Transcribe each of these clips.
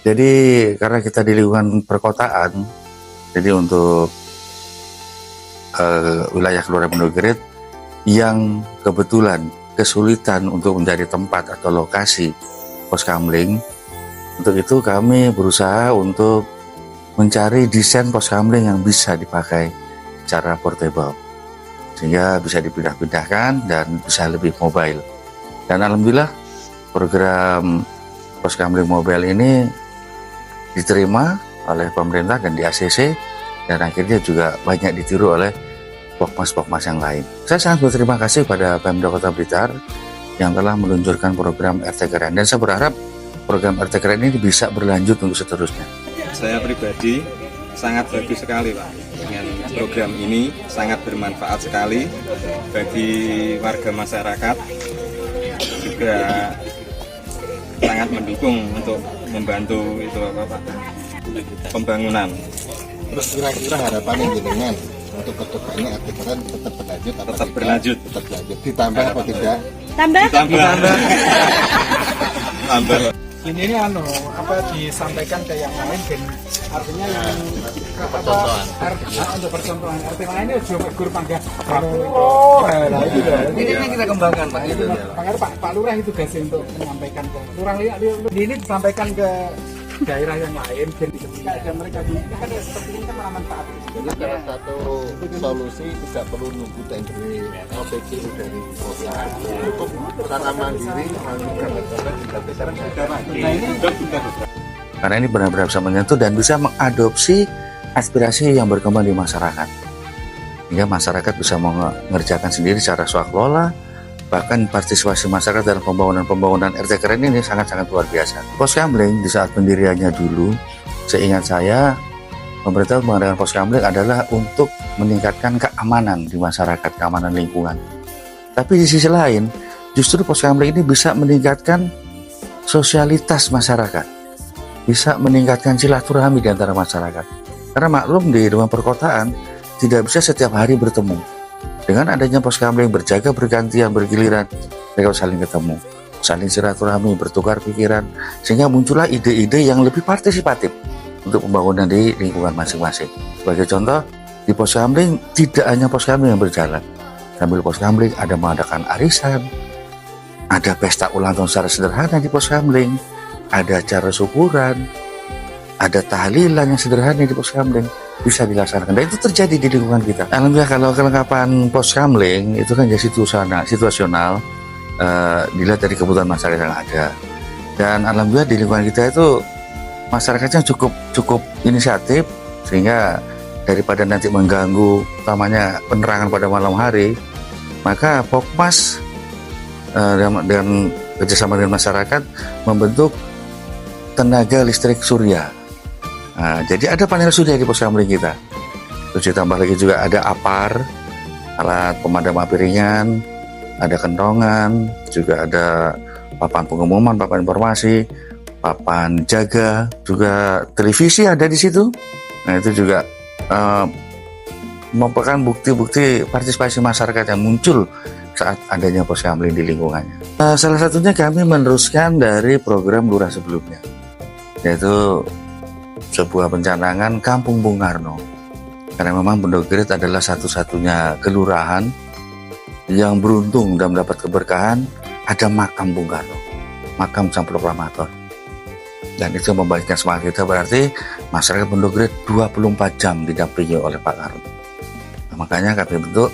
Jadi karena kita di lingkungan perkotaan, jadi untuk wilayah Kelurahan Pondok yang kebetulan kesulitan untuk mencari tempat atau lokasi pos kamling, untuk itu kami berusaha untuk mencari desain pos kamling yang bisa dipakai secara portable, sehingga bisa dipindah-pindahkan dan bisa lebih mobile. Dan alhamdulillah program pos kamling mobile ini diterima oleh pemerintah dan di ACC, dan akhirnya juga banyak ditiru oleh pokmas-pokmas yang lain. Saya sangat berterima kasih pada Pemda Kota Blitar yang telah meluncurkan program RT Keren, dan saya berharap program RT Keren ini bisa berlanjut untuk seterusnya. Saya pribadi sangat bagus sekali Pak dengan program ini, sangat bermanfaat sekali bagi warga masyarakat, juga sangat mendukung untuk membantu itu Pak, pembangunan. Terus kira-kira harapannya jenengan untuk kedepannya RT Keren tetap berlanjut atau Tetap berlanjut. Tetap berlanjut. Ditambah atau tidak? Tambah? Tambah. Ini disampaikan ke yang lain, dan artinya yang untuk percontohan RT lain ini juga guru pangga. Ini kita kembangkan Pak. Itu Pak Lurah itu tugasnya untuk menyampaikan ke Lurah ini disampaikan ke daerah yang lain, dan ketika ada mereka di kan seperti ini kan malah manfaat. Jadi salah satu solusi tidak perlu nunggu tender OPCU dari kota, cukup secara mandiri mengajukan Karena ini benar-benar bisa menyentuh dan bisa mengadopsi aspirasi yang berkembang di masyarakat, hingga masyarakat bisa mengerjakan sendiri secara swakelola. Bahkan partisipasi masyarakat dalam pembangunan RT Keren ini sangat-sangat luar biasa. Pos kamling di saat pendiriannya dulu, seingat saya, pemerintah mengadakan pos kamling adalah untuk meningkatkan keamanan di masyarakat, keamanan lingkungan. Tapi di sisi lain, justru pos kamling ini bisa meningkatkan sosialitas masyarakat, bisa meningkatkan silaturahmi di antara masyarakat. Karena maklum di rumah perkotaan tidak bisa setiap hari bertemu. Dengan adanya pos kamling berjaga bergantian bergiliran, mereka saling ketemu, saling silaturahmi, bertukar pikiran, sehingga muncullah ide-ide yang lebih partisipatif untuk pembangunan di lingkungan masing-masing. Sebagai contoh, di pos kamling tidak hanya pos kamling yang berjalan. Sambil pos kamling ada mengadakan arisan, ada pesta ulang tahun secara sederhana di pos kamling, ada acara syukuran, ada tahlilan yang sederhana di pos kamling, bisa dilaksanakan, dan itu terjadi di lingkungan kita. Alhamdulillah kalau kelengkapan pos kamling itu kan jadi situasional, dilihat dari kebutuhan masyarakat yang ada. Dan alhamdulillah di lingkungan kita itu masyarakatnya cukup inisiatif, sehingga daripada nanti mengganggu utamanya penerangan pada malam hari, maka Pokmas dengan kerjasama dengan masyarakat membentuk tenaga listrik surya. Nah, jadi ada panel surya di pos kamling kita. Terus ditambah lagi juga ada APAR, alat pemadam api ringan, ada kentongan, juga ada papan pengumuman, papan informasi, papan jaga, juga televisi ada di situ. Nah, itu juga merupakan bukti-bukti partisipasi masyarakat yang muncul saat adanya pos kamling di lingkungannya. Salah satunya kami meneruskan dari program lurah sebelumnya, yaitu sebuah pencanangan Kampung Bung Karno. Karena memang Pondok Gede adalah satu-satunya kelurahan yang beruntung dan mendapat keberkahan ada makam Bung Karno, makam sang proklamator. Dan itu membaikkan semangat kita, berarti masyarakat Pondok Gede 24 jam didampingi oleh Pak Karno. Nah, makanya kami bentuk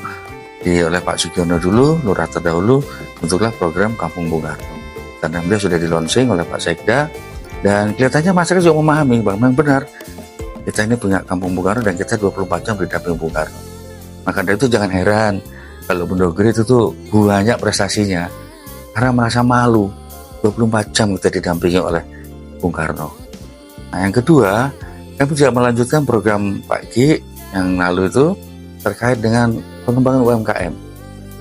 oleh Pak Sugiono dulu, lurah terdahulu, bentuklah program Kampung Bung Karno. Dan dia sudah di-launching oleh Pak Sekda. Dan kelihatannya masyarakat juga memahami bahwa memang benar kita ini punya Kampung Bung Karno dan kita 24 jam didampingi Bung Karno. Maka dari itu jangan heran kalau Pondok Gede itu tuh banyak prestasinya, karena merasa malu 24 jam kita didampingi oleh Bung Karno. Nah, yang kedua, kami juga melanjutkan program Pak G yang lalu itu terkait dengan pengembangan UMKM.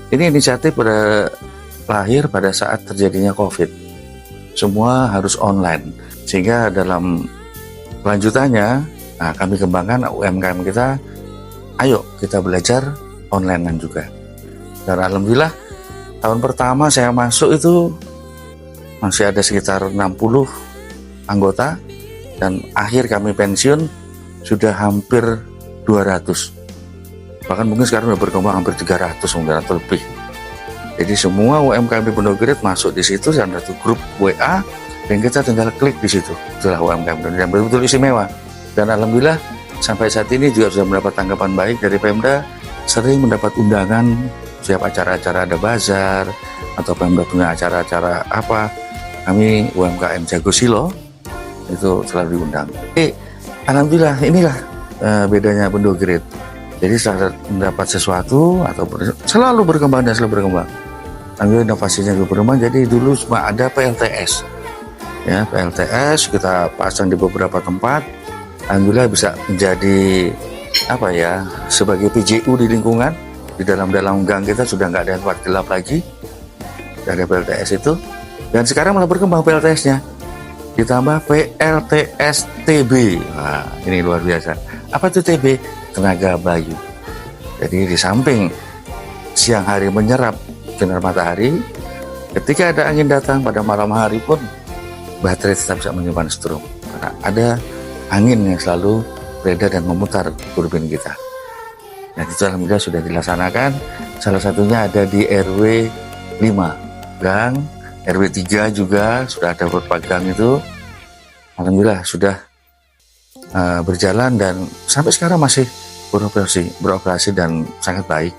Ini inisiatif lahir pada saat terjadinya COVID. Semua harus online, sehingga dalam kelanjutannya kami kembangkan UMKM kita. Ayo kita belajar online juga. Dan alhamdulillah tahun pertama saya masuk itu masih ada sekitar 60 anggota, dan akhir kami pensiun sudah hampir 200. Bahkan mungkin sekarang sudah berkembang hampir 300 mungkin atau lebih. Jadi semua UMKM di Pondok Gede masuk di situ dalam satu grup WA, dan kita tinggal klik di situ. Itulah UMKM yang betul-betul istimewa. Dan alhamdulillah sampai saat ini juga sudah mendapat tanggapan baik dari Pemda, sering mendapat undangan setiap acara-acara ada bazar atau Pemda punya acara-acara apa, kami UMKM Jago Silo itu selalu diundang. Alhamdulillah inilah bedanya Pondok Gede. Jadi setelah mendapat sesuatu atau selalu berkembang dan selalu berkembang. Alhamdulillah inovasinya juga berkembang. Jadi dulu cuma ada PLTS, ya PLTS kita pasang di beberapa tempat. Alhamdulillah bisa menjadi apa ya, sebagai PJU di lingkungan. Di dalam gang kita sudah nggak ada tempat gelap lagi, dari PLTS itu. Dan sekarang malah berkembang PLTS-nya, ditambah PLTS TB. Wah, ini luar biasa. Apa itu TB? Tenaga bayu. Jadi di samping siang hari menyerap sinar matahari, ketika ada angin datang pada malam hari pun baterai tetap bisa menyimpan strom karena ada angin yang selalu beredar dan memutar turbin kita. Nah, itu alhamdulillah sudah dilaksanakan. Salah satunya ada di RW 5 gang, RW 3 juga sudah ada beberapa gang itu. Alhamdulillah sudah berjalan dan sampai sekarang masih beroperasi dan sangat baik.